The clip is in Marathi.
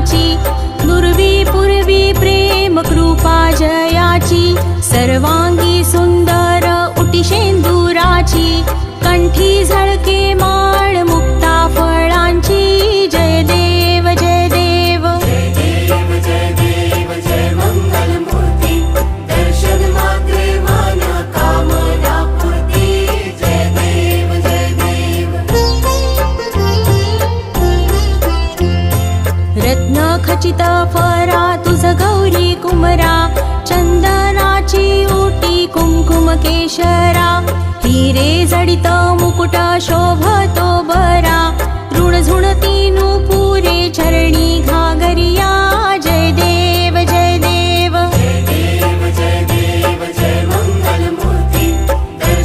नामाची, नुरवी पूर्वी प्रेम कृपा जयाची, सर्वांगी सुंदर उटी शेंदुराची, कंठी झळके माळ मुक्ता फळांची, जय देव जय देव जय देव जय देव जय मंगल मूर्ती, दर्शन मात्रे मन कामना पूर्ती, जय देव जय देव। रत्न खचित फरा तुझ गौरी कुमरा, चंदनाची ओटी कुंकुम केशरा, हिरे जडित मुकुट शोभतो बरा, ऋण झुणती नुपुरे चरणी घागरिया,